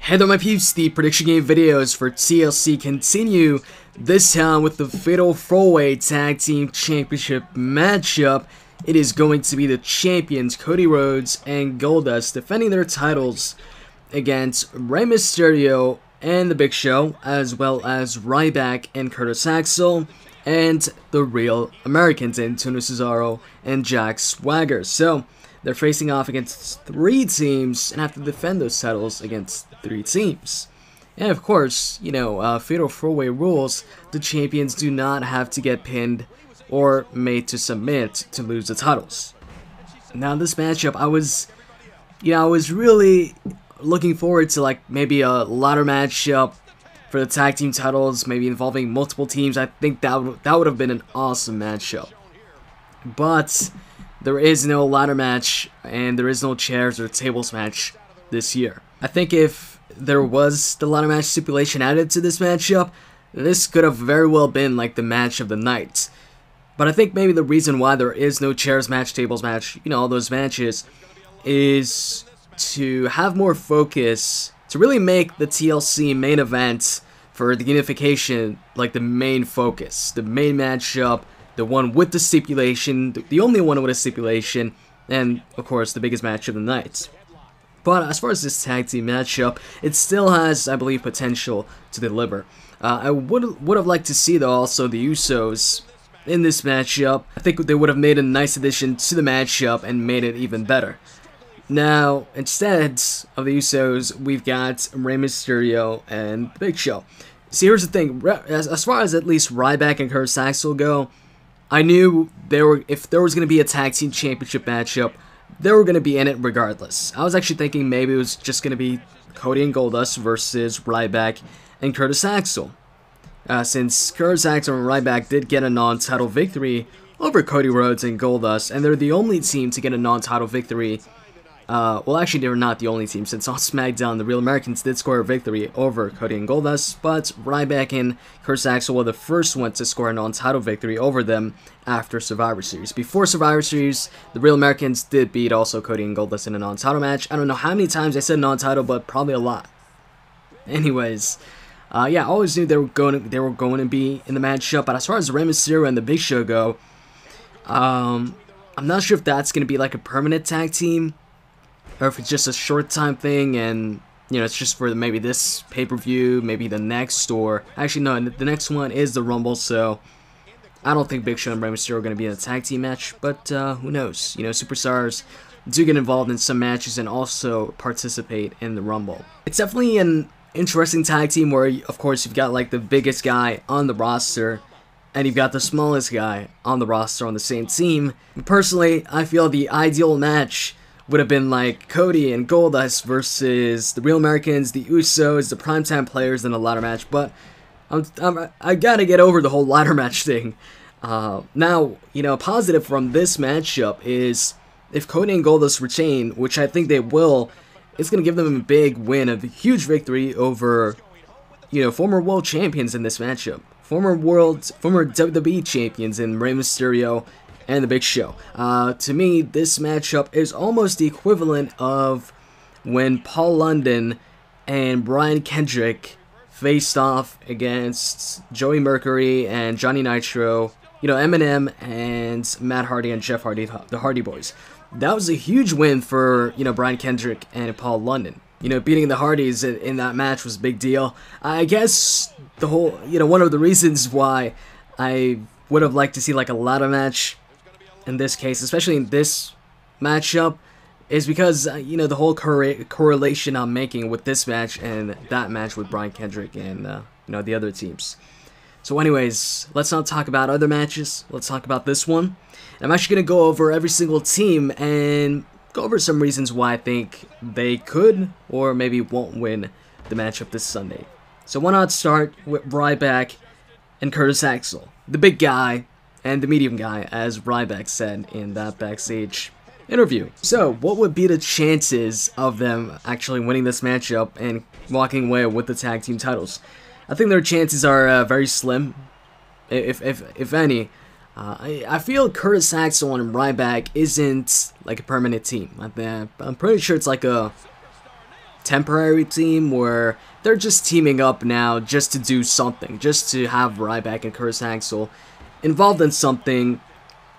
Hey there my peeps, the prediction game videos for TLC continue, this time with the Fatal 4-Way Tag Team Championship matchup. It is going to be the champions Cody Rhodes and Goldust defending their titles against Rey Mysterio and the Big Show, as well as Ryback and Curtis Axel, and the Real Americans Antonio Cesaro and Jack Swagger. So they're facing off against 3 teams and have to defend those titles against 3 teams. And of course, you know, Fatal 4-Way rules, the champions do not have to get pinned or made to submit to lose the titles. Now this matchup, I was really looking forward to like maybe a ladder matchup for the tag team titles, maybe involving multiple teams. I think that would have been an awesome matchup. But there is no ladder match and there is no chairs or tables match this year. I think if there was the ladder match stipulation added to this matchup, this could have very well been like the match of the night. But I think maybe the reason why there is no chairs match, tables match, you know, all those matches, is to have more focus, to really make the TLC main event for the unification like the main focus, the main matchup, the one with the stipulation, the only one with a stipulation, and of course the biggest match of the night. But as far as this tag team matchup, it still has, I believe, potential to deliver. I would have liked to see though also the Usos in this matchup. I think they would have made a nice addition to the matchup and made it even better. Now, instead of the Usos, we've got Rey Mysterio and the Big Show. See, here's the thing, as far as at least Ryback and Curtis Axel go, I knew if there was going to be a tag team championship matchup, they were going to be in it regardless. I was actually thinking maybe it was just going to be Cody and Goldust versus Ryback and Curtis Axel. Since Curtis Axel and Ryback did get a non-title victory over Cody Rhodes and Goldust, and they're the only team to get a non-title victory. Well, actually, they were not the only team, since on SmackDown, the Real Americans did score a victory over Cody and Goldust, but Ryback and Curtis Axel were the first ones to score a non-title victory over them after Survivor Series. Before Survivor Series, the Real Americans did beat also Cody and Goldust in a non-title match. I don't know how many times I said non-title, but probably a lot. Anyways, yeah, I always knew they were going to be in the matchup, but as far as Rey Mysterio and the Big Show go, I'm not sure if that's going to be like a permanent tag team, or if it's just a short time thing and, you know, it's just for maybe this pay-per-view, maybe the next, or actually no, the next one is the Rumble, so I don't think Big Show and Rey Mysterio are going to be in a tag team match, but who knows? You know, superstars do get involved in some matches and also participate in the Rumble. It's definitely an interesting tag team where, of course, you've got like the biggest guy on the roster and you've got the smallest guy on the roster on the same team. Personally, I feel the ideal match would have been like Cody and Goldust versus the Real Americans, the Usos, the Primetime Players in a ladder match, but I gotta get over the whole ladder match thing. Now, you know, positive from this matchup is if Cody and Goldust retain, which I think they will, it's gonna give them a big win, a huge victory over, you know, former world champions in this matchup, former WWE champions in Rey Mysterio and the Big Show. To me, this matchup is almost the equivalent of when Paul London and Brian Kendrick faced off against Joey Mercury and Johnny Nitro, you know, Eminem and Matt Hardy and Jeff Hardy, the Hardy Boys. That was a huge win for, you know, Brian Kendrick and Paul London. You know, beating the Hardys in that match was a big deal. I guess the whole, you know, one of the reasons why I would have liked to see like a ladder match in this case, especially in this matchup, is because, you know, the whole correlation I'm making with this match and that match with Brian Kendrick and, you know, the other teams. So anyways, let's not talk about other matches. Let's talk about this one. And I'm actually going to go over every single team and go over some reasons why I think they could or maybe won't win the matchup this Sunday. So why not start with Ryback and Curtis Axel, the big guy and the medium guy, as Ryback said in that backstage interview. So, what would be the chances of them actually winning this matchup and walking away with the tag team titles? I think their chances are very slim, if any. I feel Curtis Axel and Ryback isn't like a permanent team. I'm pretty sure it's like a temporary team where they're just teaming up now just to do something, just to have Ryback and Curtis Axel involved in something,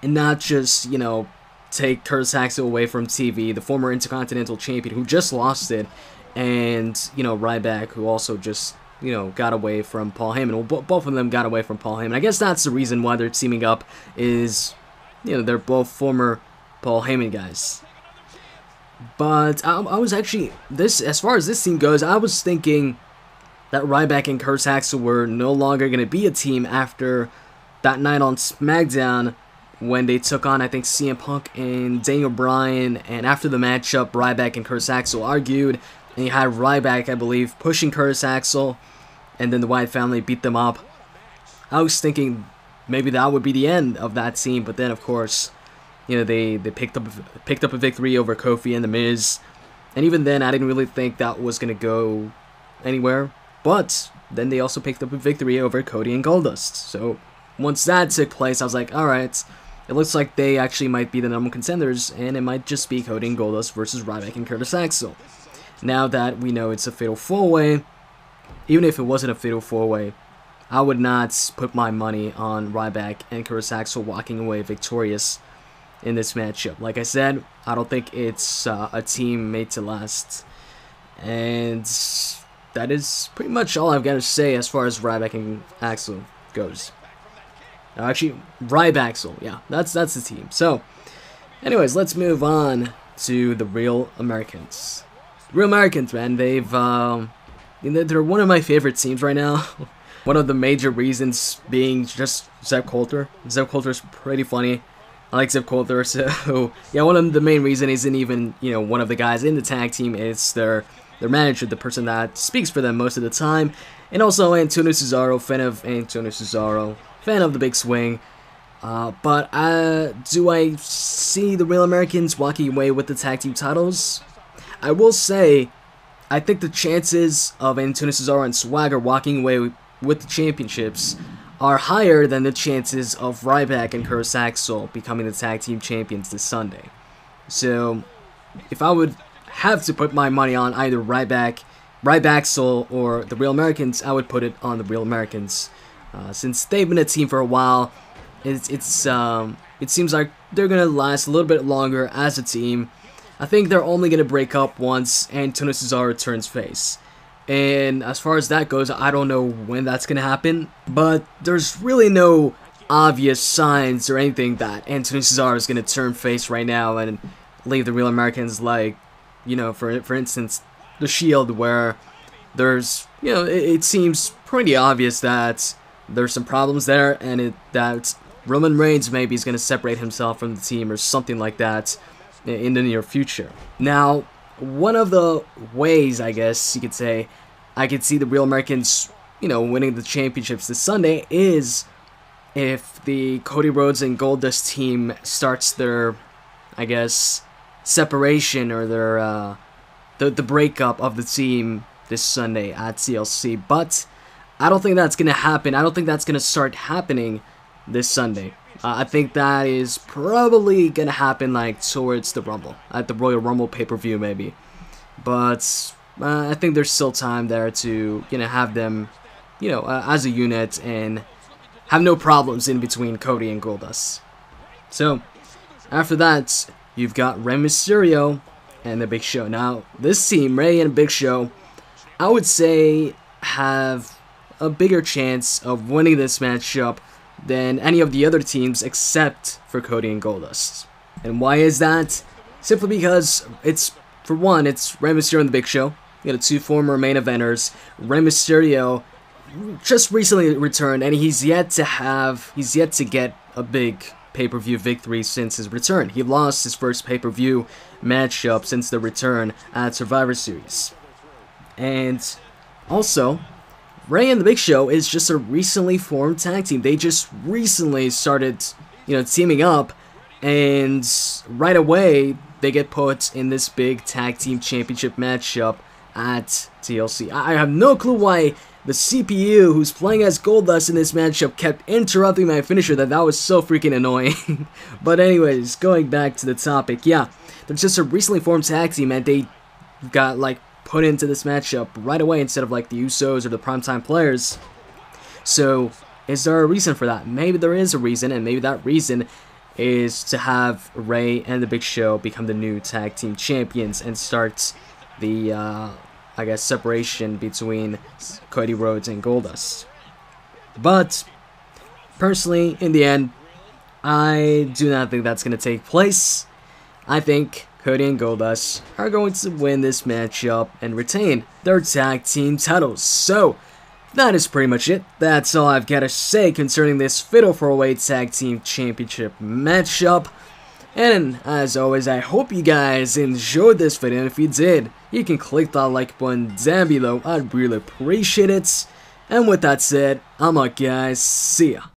and not just, you know, take Curtis Axel away from TV, the former Intercontinental Champion who just lost it, and, you know, Ryback, who also just, you know, got away from Paul Heyman. Well, both of them got away from Paul Heyman. I guess that's the reason why they're teaming up, is, you know, they're both former Paul Heyman guys. But I was actually, as far as this team goes, I was thinking that Ryback and Curtis Axel were no longer going to be a team after that night on SmackDown, when they took on, I think, CM Punk and Daniel Bryan, and after the matchup, Ryback and Curtis Axel argued, and you had Ryback, I believe, pushing Curtis Axel, and then the Wyatt family beat them up. I was thinking maybe that would be the end of that team, but then, of course, you know, they picked up a victory over Kofi and The Miz, and even then, I didn't really think that was going to go anywhere, but then they also picked up a victory over Cody and Goldust, so once that took place, I was like, alright, it looks like they actually might be the number one contenders, and it might just be Cody and Goldust versus Ryback and Curtis Axel. Now that we know it's a fatal 4-way, even if it wasn't a fatal 4-way, I would not put my money on Ryback and Curtis Axel walking away victorious in this matchup. Like I said, I don't think it's a team made to last. And that is pretty much all I've got to say as far as Ryback and Axel goes. Actually, Rybaxel, yeah, that's the team. So, anyways, let's move on to the Real Americans. Real Americans, man, they're one of my favorite teams right now. One of the major reasons being just Zeb Coulter. Zeb Coulter's pretty funny. I like Zeb Coulter, so yeah, one of the main reasons isn't even, you know, one of the guys in the tag team. It's their manager, the person that speaks for them most of the time, and also Antonio Cesaro, fan of Antonio Cesaro. Fan of the Big Swing, but do I see the Real Americans walking away with the tag team titles? I will say, I think the chances of Antonio Cesaro and Swagger walking away with the championships are higher than the chances of Ryback and Curtis Axel becoming the tag team champions this Sunday. So, if I would have to put my money on either Rybaxel or the Real Americans, I would put it on the Real Americans. Since they've been a team for a while, it seems like they're going to last a little bit longer as a team. I think they're only going to break up once Antonio Cesaro turns face. And as far as that goes, I don't know when that's going to happen. But there's really no obvious signs or anything that Antonio Cesaro is going to turn face right now and leave the Real Americans, like, you know, for instance, the Shield, where there's, you know, it seems pretty obvious that there's some problems there, and that Roman Reigns maybe is going to separate himself from the team or something like that in the near future. Now, one of the ways, I guess you could say, I could see the Real Americans, you know, winning the championships this Sunday is if the Cody Rhodes and Goldust team starts their, I guess, separation or their the breakup of the team this Sunday at TLC. But I don't think that's going to happen. I don't think that's going to start happening this Sunday. I think that is probably going to happen like towards the Rumble, at the Royal Rumble pay-per-view maybe. But I think there's still time there to, you know, have them, you know, as a unit and have no problems in between Cody and Goldust. So, after that, you've got Rey Mysterio and the Big Show. Now, this team, Rey and Big Show, I would say have a bigger chance of winning this matchup than any of the other teams except for Cody and Goldust. And why is that? Simply because for one, it's Rey Mysterio and the Big Show. You got the two former main eventers. Rey Mysterio just recently returned, and he's yet to get a big pay-per-view victory since his return. He lost his first pay-per-view matchup since the return at Survivor Series. And also, Rey and the Big Show is just a recently formed tag team. They just recently started, you know, teaming up, and right away they get put in this big tag team championship matchup at TLC. I have no clue why the CPU, who's playing as Goldust in this matchup, kept interrupting my finisher. That was so freaking annoying. But anyways, going back to the topic, yeah, they're just a recently formed tag team, and they got like put into this matchup right away instead of like the Usos or the Primetime Players. So, is there a reason for that? Maybe there is a reason, and maybe that reason is to have Rey and the Big Show become the new tag team champions and start the, I guess, separation between Cody Rhodes and Goldust. But, personally, in the end, I do not think that's going to take place. I think Cody and Goldust are going to win this matchup and retain their tag team titles. So, that is pretty much it. That's all I've got to say concerning this Fatal 4-Way Tag Team Championship matchup. And as always, I hope you guys enjoyed this video, and if you did, you can click that like button down below. I'd really appreciate it. And with that said, I'm out, guys. See ya.